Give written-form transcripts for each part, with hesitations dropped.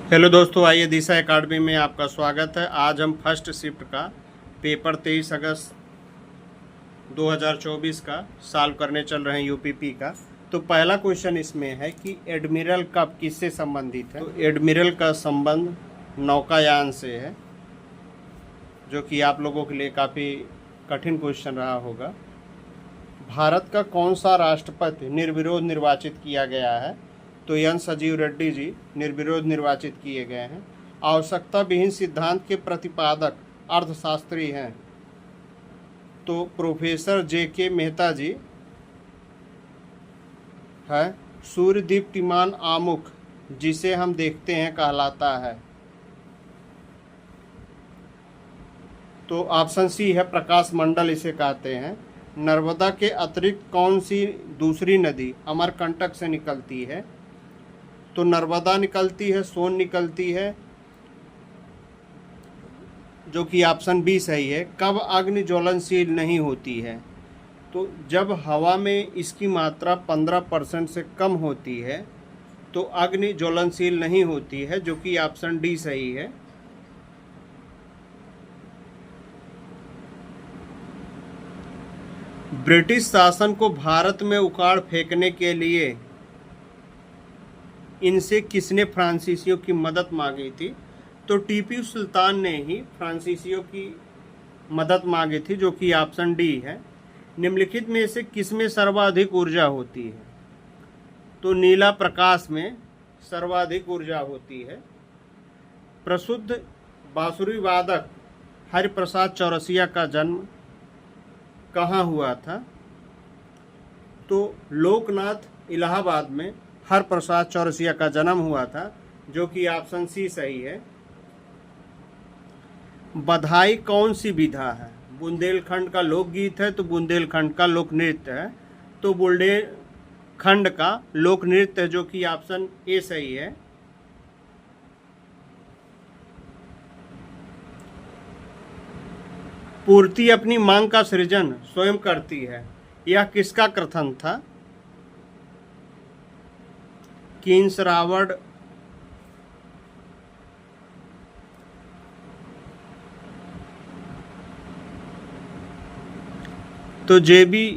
Hello दोस्तों, आइए दिशा academy में आपका स्वागत है। आज हम फर्स्ट शिफ्ट का पेपर 23 अगस्त 2024 का सॉल्व करने चल रहे हैं यूपीपी का। तो पहला क्वेश्चन इसमें है कि एडमिरल कप किससे संबंधित है। तो एडमिरल का संबंध नौकायान से है, जो कि आप लोगों के लिए काफ़ी कठिन क्वेश्चन रहा होगा। भारत का कौन सा राष्ट्रपति निर्विरोध निर्वाचित किया गया है। तो एन संजीव रेड्डी जी निर्विरोध निर्वाचित किए गए हैं। आवश्यकता विहीन सिद्धांत के प्रतिपादक अर्थशास्त्री हैं। तो प्रोफेसर जे.के. मेहता जी है। सूर्य दीप्तिमान आमुख जिसे हम देखते हैं कहलाता है। तो ऑप्शन सी है, प्रकाश मंडल इसे कहते हैं। नर्मदा के अतिरिक्त कौन सी दूसरी नदी अमरकंटक से निकलती है। तो नर्मदा निकलती है, सोन निकलती है, जो कि ऑप्शन बी सही है। कब अग्नि ज्वलनशील नहीं होती है। तो जब हवा में इसकी मात्रा 15% से कम होती है तो अग्नि ज्वलनशील नहीं होती है, जो कि ऑप्शन डी सही है। ब्रिटिश शासन को भारत में उखाड़ फेंकने के लिए इनसे किसने फ्रांसीसियों की मदद मांगी थी। तो टीपू सुल्तान ने ही फ्रांसीसियों की मदद मांगी थी, जो कि ऑप्शन डी है। निम्नलिखित में से किसमें सर्वाधिक ऊर्जा होती है। तो नीला प्रकाश में सर्वाधिक ऊर्जा होती है। प्रसिद्ध बांसुरी वादक हरिप्रसाद चौरसिया का जन्म कहाँ हुआ था। तो लोकनाथ इलाहाबाद में हरिप्रसाद चौरसिया का जन्म हुआ था, जो कि ऑप्शन सी सही है। बधाई कौन सी विधा है। बुंदेलखंड का लोकगीत है, तो बुंदेलखंड का लोक नृत्य है। तो बुंदेलखंड का लोक नृत्य है, जो कि ऑप्शन ए सही है। पूर्ति अपनी मांग का सृजन स्वयं करती है, यह किसका कथन था। किंसरावड तो जेबी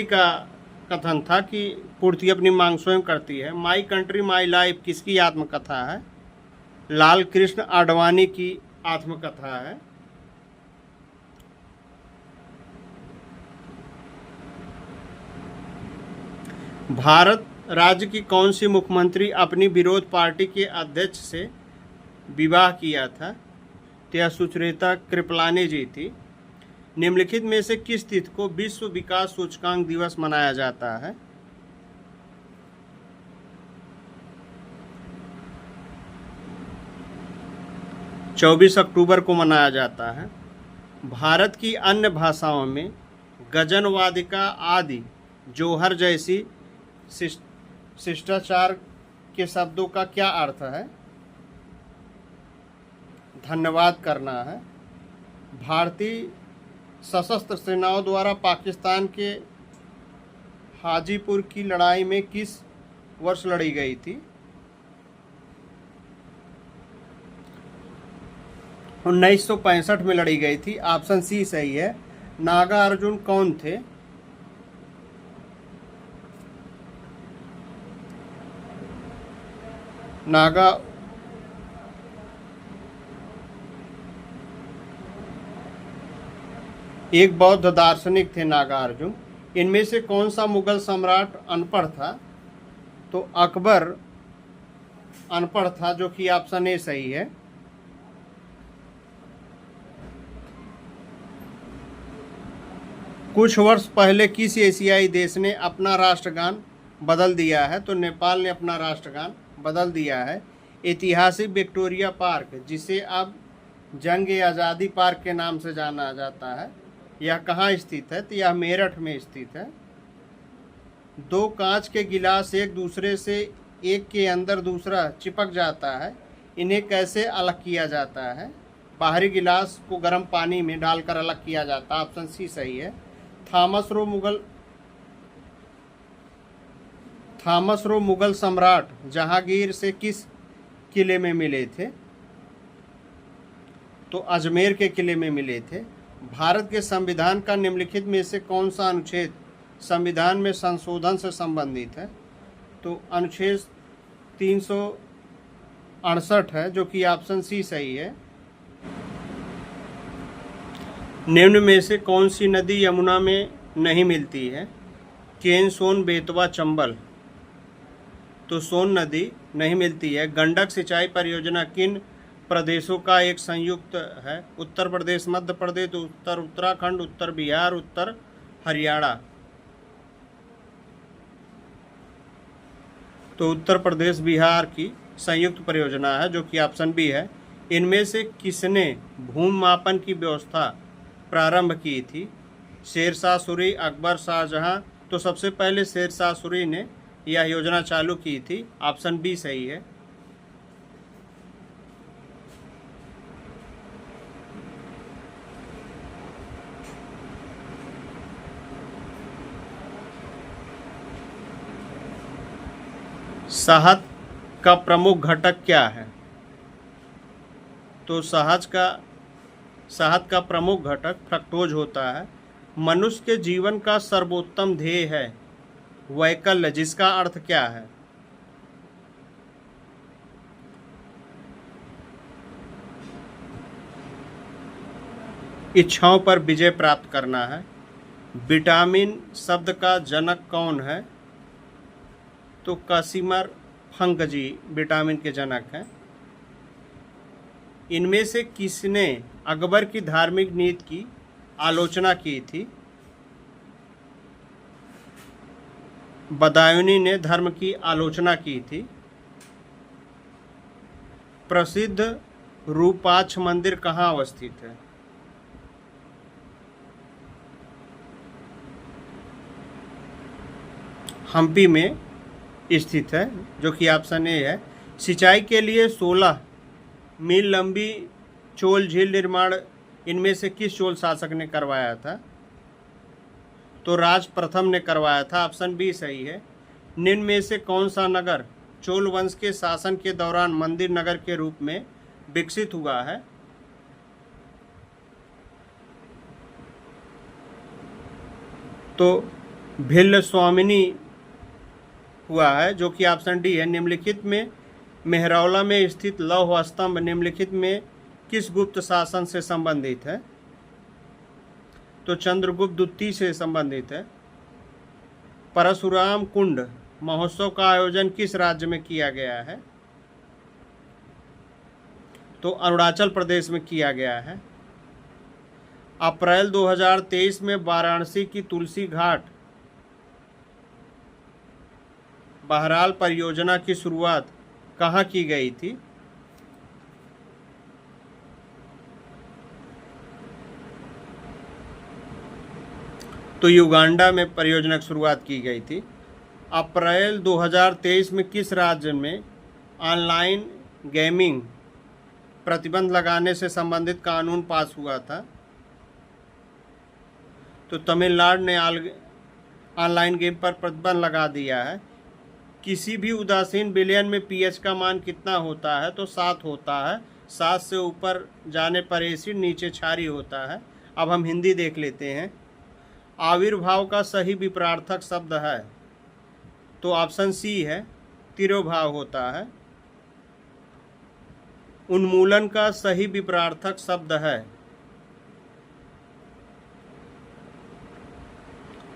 का कथन था कि पूर्ति अपनी मांग स्वयं करती है। माई कंट्री माई लाइफ किसकी आत्मकथा है। लाल कृष्ण आडवाणी की आत्मकथा है। भारत राज्य की कौन सी मुख्यमंत्री अपनी विरोध पार्टी के अध्यक्ष से विवाह किया था। तो यह सुचरिता कृपलानी जी थी। निम्नलिखित में से किस तिथि को विश्व विकास सूचकांक दिवस मनाया जाता है। – 24 अक्टूबर को मनाया जाता है। भारत की अन्य भाषाओं में गजन, वादिका आदि जोहर जैसी शिष्टाचार के शब्दों का क्या अर्थ है। धन्यवाद करना है। भारतीय सशस्त्र सेनाओं द्वारा पाकिस्तान के हाजीपुर की लड़ाई में किस वर्ष लड़ी गई थी। 1965 में लड़ी गई थी। ऑप्शन सी सही है। नागा अर्जुन कौन थे। नागा एक बौद्ध दार्शनिक थे नागार्जुन। इनमें से कौन सा मुगल सम्राट अनपढ़ था। तो अकबर अनपढ़ था, जो कि ऑप्शन ए सही है। कुछ वर्ष पहले किस एशियाई देश ने अपना राष्ट्रगान बदल दिया है। तो नेपाल ने अपना राष्ट्रगान बदल दिया है। ऐतिहासिक विक्टोरिया पार्क, जिसे अब जंग आज़ादी पार्क के नाम से जाना जाता है, यह कहाँ स्थित है। तो यह मेरठ में स्थित है। दो कांच के गिलास एक दूसरे से एक के अंदर दूसरा चिपक जाता है, इन्हें कैसे अलग किया जाता है। बाहरी गिलास को गर्म पानी में डालकर अलग किया जाता है। ऑप्शन सी सही है। थॉमस रो मुगल सम्राट जहांगीर से किस किले में मिले थे? तो अजमेर के किले में मिले थे। भारत के संविधान का निम्नलिखित में से कौन सा अनुच्छेद संविधान में संशोधन से संबंधित है? तो अनुच्छेद 368 है, जो कि ऑप्शन सी सही है। निम्न में से कौन सी नदी यमुना में नहीं मिलती है? केन, सोन, बेतवा, चंबल। तो सोन नदी नहीं मिलती है। गंडक सिंचाई परियोजना किन प्रदेशों का एक संयुक्त है? उत्तर प्रदेश, मध्य प्रदेश, उत्तर उत्तराखंड, उत्तर बिहार, उत्तर हरियाणा। तो उत्तर प्रदेश बिहार की संयुक्त परियोजना है, जो कि ऑप्शन बी है। इनमें से किसने भूमि मापन की व्यवस्था प्रारंभ की थी? शेरशाह सूरी, अकबर, शाहजहां। तो सबसे पहले शेरशाह सूरी ने यह योजना चालू की थी। ऑप्शन बी सही है। शहद का प्रमुख घटक क्या है? तो शहद का प्रमुख घटक फ्रक्टोज होता है। मनुष्य के जीवन का सर्वोत्तम ध्येय है वैकल्य, जिसका अर्थ क्या है? इच्छाओं पर विजय प्राप्त करना है। विटामिन शब्द का जनक कौन है? तो कासिमर फंगजी विटामिन के जनक हैं। इनमें से किसने अकबर की धार्मिक नीति की आलोचना की थी? बदायूनी ने धर्म की आलोचना की थी। प्रसिद्ध रूपाक्ष मंदिर कहाँ अवस्थित है? हम्पी में स्थित है, जो कि ऑप्शन ए है। सिंचाई के लिए 16 मील लंबी चोल झील निर्माण इनमें से किस चोल शासक ने करवाया था? तो राज प्रथम ने करवाया था। ऑप्शन बी सही है। निम्न में से कौन सा नगर चोल वंश के शासन के दौरान मंदिर नगर के रूप में विकसित हुआ है? तो भिल्ल स्वामिनी हुआ है, जो कि ऑप्शन डी है। निम्नलिखित में मेहरौला में स्थित लौह स्तंभ निम्नलिखित में किस गुप्त शासन से संबंधित है? तो चंद्रगुप्त द्वितीय से संबंधित है। परशुराम कुंड महोत्सव का आयोजन किस राज्य में किया गया है? तो अरुणाचल प्रदेश में किया गया है। अप्रैल 2023 में वाराणसी की तुलसी घाट बहरहाल परियोजना की शुरुआत कहाँ की गई थी? तो युगांडा में परियोजना की शुरुआत की गई थी। अप्रैल 2023 में किस राज्य में ऑनलाइन गेमिंग प्रतिबंध लगाने से संबंधित कानून पास हुआ था? तो तमिलनाडु ने ऑनलाइन गेम पर प्रतिबंध लगा दिया है। किसी भी उदासीन विलयन में पीएच का मान कितना होता है? तो 7 होता है। 7 से ऊपर जाने पर एसिड, नीचे क्षारीय होता है। अब हम हिंदी देख लेते हैं। आविर्भाव का सही विपरार्थक शब्द है? तो ऑप्शन सी है, तिरोभाव होता है। उन्मूलन का सही विपरार्थक शब्द है?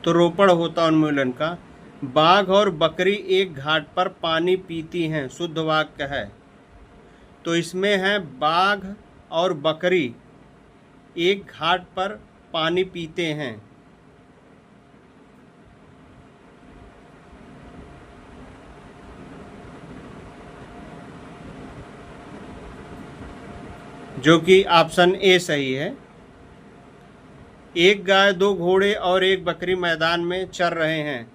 तो रोपण होता उन्मूलन का। बाघ और बकरी एक घाट पर पानी पीती हैं, शुद्ध वाक्य है? तो इसमें है बाघ और बकरी एक घाट पर पानी पीते हैं। जो कि ऑप्शन ए सही है। एक गाय, 2 घोड़े और एक बकरी मैदान में चर रहे हैं,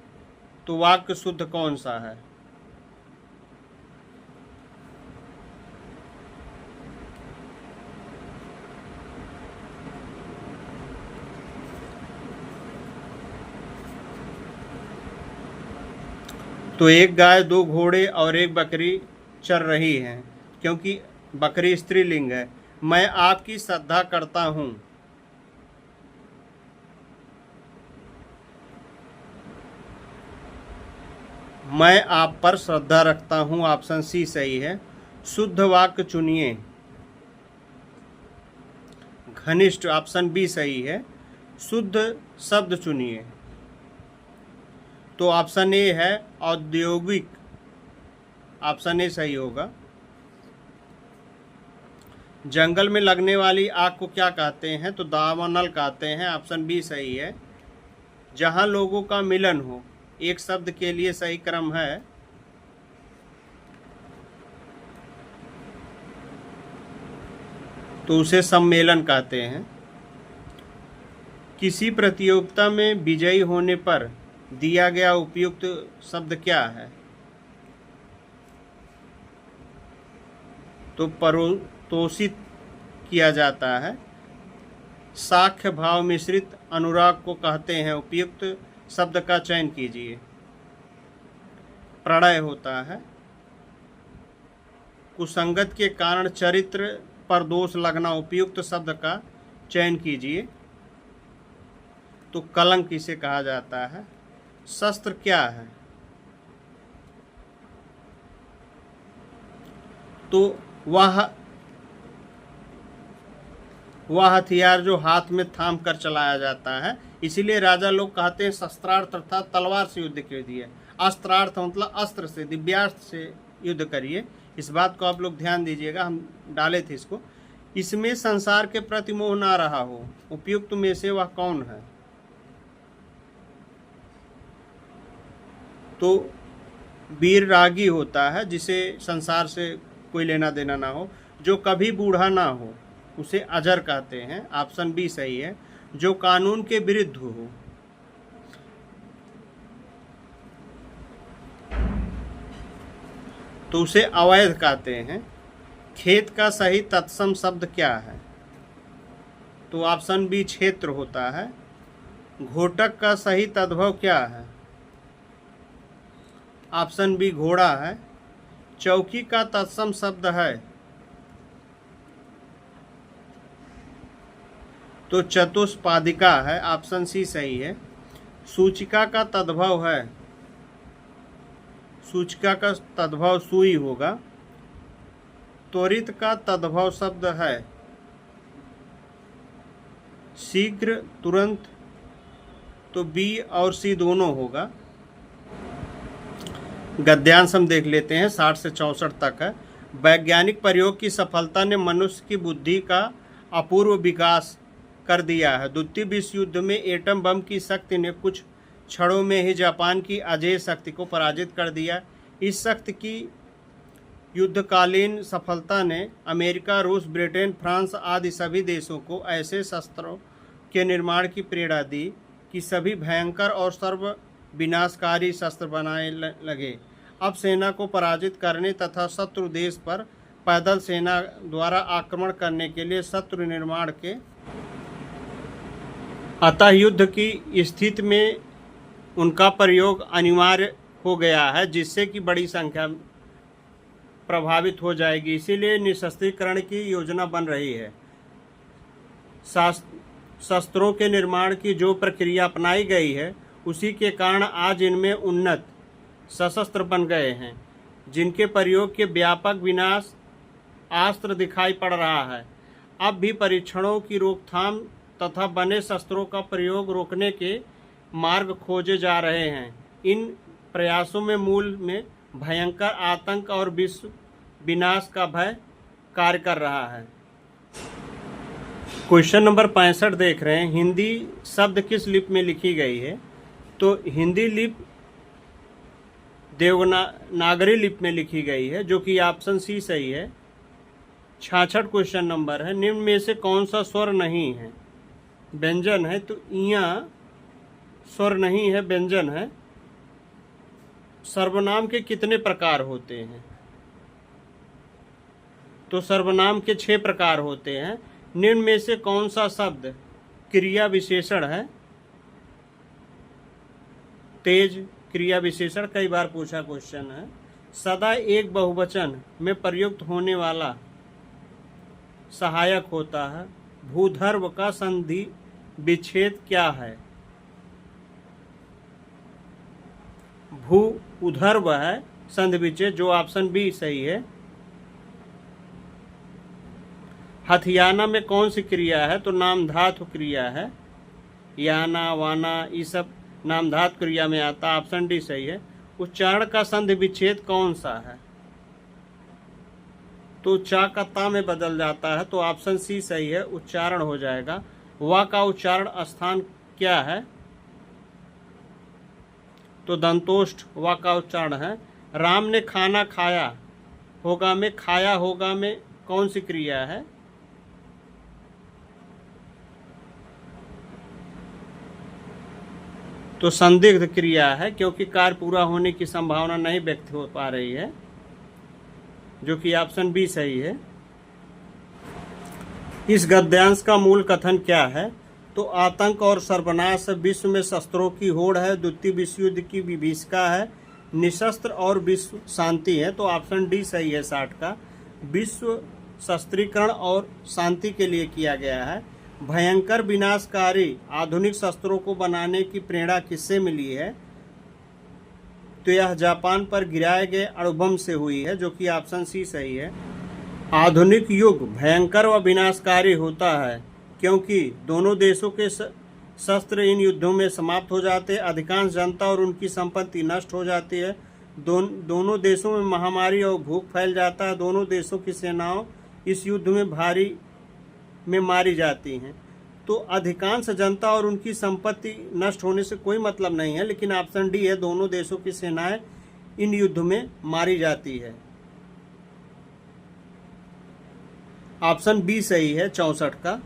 तो वाक्य शुद्ध कौन सा है? तो एक गाय, 2 घोड़े और एक बकरी चर रही हैं, क्योंकि बकरी स्त्रीलिंग है। मैं आपकी श्रद्धा करता हूँ। मैं आप पर श्रद्धा रखता हूँ, ऑप्शन सी सही है। शुद्ध वाक्य चुनिए। घनिष्ठ, ऑप्शन बी सही है। शुद्ध शब्द चुनिए। तो ऑप्शन ए है औद्योगिक, ऑप्शन ए सही होगा। जंगल में लगने वाली आग को क्या कहते हैं? तो दावानल कहते हैं, ऑप्शन बी सही है। जहां लोगों का मिलन हो, एक शब्द के लिए सही क्रम है तो उसे सम्मेलन कहते हैं। किसी प्रतियोगिता में विजयी होने पर दिया गया उपयुक्त शब्द क्या है? तो प्रोत्साहित किया जाता है। साख्य भाव मिश्रित अनुराग को कहते हैं। उपयुक्त शब्द का चयन कीजिए। प्रणय होता है। कुसंगत के कारण चरित्र पर दोष लगना, उपयुक्त शब्द का चयन कीजिए। तो कलंक इसे कहा जाता है। शस्त्र क्या है? तो वह हथियार जो हाथ में थाम कर चलाया जाता है। इसीलिए राजा लोग कहते हैं शस्त्रार्थ अर्थात तलवार से युद्ध कीजिए। अस्त्रार्थ मतलब अस्त्र से, दिव्यास्त्र से युद्ध करिए। इस बात को आप लोग ध्यान दीजिएगा, हम डाले थे इसको। इसमें संसार के प्रति मोह ना रहा हो, उपयुक्त में से वह कौन है? तो वीर रागी होता है, जिसे संसार से कोई लेना देना ना हो। जो कभी बूढ़ा ना हो उसे अजर कहते हैं, ऑप्शन बी सही है। जो कानून के विरुद्ध हो, तो उसे अवैध कहते हैं। खेत का सही तत्सम शब्द क्या है? तो ऑप्शन बी क्षेत्र होता है। घोटक का सही तद्भव क्या है? ऑप्शन बी घोड़ा है। चौकी का तत्सम शब्द है तो चतुष्पादिका है, ऑप्शन सी सही है। सूचिका का तद्भव है, सूचिका का तद्भव सुई होगा। त्वरित का तद्भव शब्द है शीघ्र, तुरंत, तो बी और सी दोनों होगा। गद्यांश हम देख लेते हैं, 60 से 64 तक है। वैज्ञानिक प्रयोग की सफलता ने मनुष्य की बुद्धि का अपूर्व विकास कर दिया है। द्वितीय विश्व युद्ध में एटम बम की शक्ति ने कुछ क्षणों में ही जापान की अजेय शक्ति को पराजित कर दिया। इस शक्ति की युद्धकालीन सफलता ने अमेरिका, रूस, ब्रिटेन, फ्रांस आदि सभी देशों को ऐसे शस्त्रों के निर्माण की प्रेरणा दी कि सभी भयंकर और सर्व विनाशकारी शस्त्र बनाए लगे। अब सेना को पराजित करने तथा शत्रु देश पर पैदल सेना द्वारा आक्रमण करने के लिए शत्रु निर्माण के अतः युद्ध की स्थिति में उनका प्रयोग अनिवार्य हो गया है, जिससे कि बड़ी संख्या प्रभावित हो जाएगी। इसीलिए निशस्त्रीकरण की योजना बन रही है। शस्त्रों के निर्माण की जो प्रक्रिया अपनाई गई है, उसी के कारण आज इनमें उन्नत सशस्त्र बन गए हैं, जिनके प्रयोग के व्यापक विनाश अस्त्र दिखाई पड़ रहा है। अब भी परीक्षणों की रोकथाम तथा बने शस्त्रों का प्रयोग रोकने के मार्ग खोजे जा रहे हैं। इन प्रयासों में मूल में भयंकर आतंक और विश्व विनाश का भय कार्य कर रहा है। क्वेश्चन नंबर 65 देख रहे हैं। हिंदी शब्द किस लिपि में लिखी गई है? तो हिंदी लिपि देवनागरी लिपि में लिखी गई है, जो कि ऑप्शन सी सही है। 66 क्वेश्चन नंबर है। निम्न में से कौन सा स्वर नहीं है? व्यंजन है, तो इया स्वर नहीं है, व्यंजन है। सर्वनाम के कितने प्रकार होते हैं? तो सर्वनाम के 6 प्रकार होते हैं। निम्न में से कौन सा शब्द क्रिया विशेषण है? तेज क्रिया विशेषण, कई बार पूछा क्वेश्चन है। सदा एक बहुवचन में प्रयुक्त होने वाला सहायक होता है। भूधर्व का संधि विच्छेद क्या है? भू उधर्व है संधि विच्छेद, जो ऑप्शन बी सही है। हथियाना में कौन सी क्रिया है? तो नामधातु क्रिया है। याना वाना ये सब नामधातु क्रिया में आता, ऑप्शन डी सही है। उच्चारण का संधि विच्छेद कौन सा है? तो चा का ता में बदल जाता है, तो ऑप्शन सी सही है, उच्चारण हो जाएगा। वा का उच्चारण स्थान क्या है? तो दंतोष्ठ वा का उच्चारण है। राम ने खाना खाया होगा में खाया होगा में कौन सी क्रिया है? तो संदिग्ध क्रिया है, क्योंकि कार्य पूरा होने की संभावना नहीं व्यक्त हो पा रही है, जो कि ऑप्शन बी सही है। इस गद्यांश का मूल कथन क्या है? तो आतंक और सर्वनाश विश्व में शस्त्रों की होड़ है, द्वितीय विश्व युद्ध की विभीषिका है, निशस्त्र और विश्व शांति है, तो ऑप्शन डी सही है 60 का। विश्व शस्त्रीकरण और शांति के लिए किया गया है। भयंकर विनाशकारी आधुनिक शस्त्रों को बनाने की प्रेरणा किससे मिली है? तो यह जापान पर गिराए गए अणुबम से हुई है, जो कि ऑप्शन सी सही है। आधुनिक युग भयंकर व विनाशकारी होता है, क्योंकि दोनों देशों के शस्त्र इन युद्धों में समाप्त हो जाते हैं, अधिकांश जनता और उनकी संपत्ति नष्ट हो जाती है, दोनों देशों में महामारी और भूख फैल जाता है, दोनों देशों की सेनाओं इस युद्ध में भारी में मारी जाती हैं। तो अधिकांश जनता और उनकी संपत्ति नष्ट होने से कोई मतलब नहीं है, लेकिन ऑप्शन डी है, दोनों देशों की सेनाएं इन युद्ध में मारी जाती है। ऑप्शन बी सही है 64 का।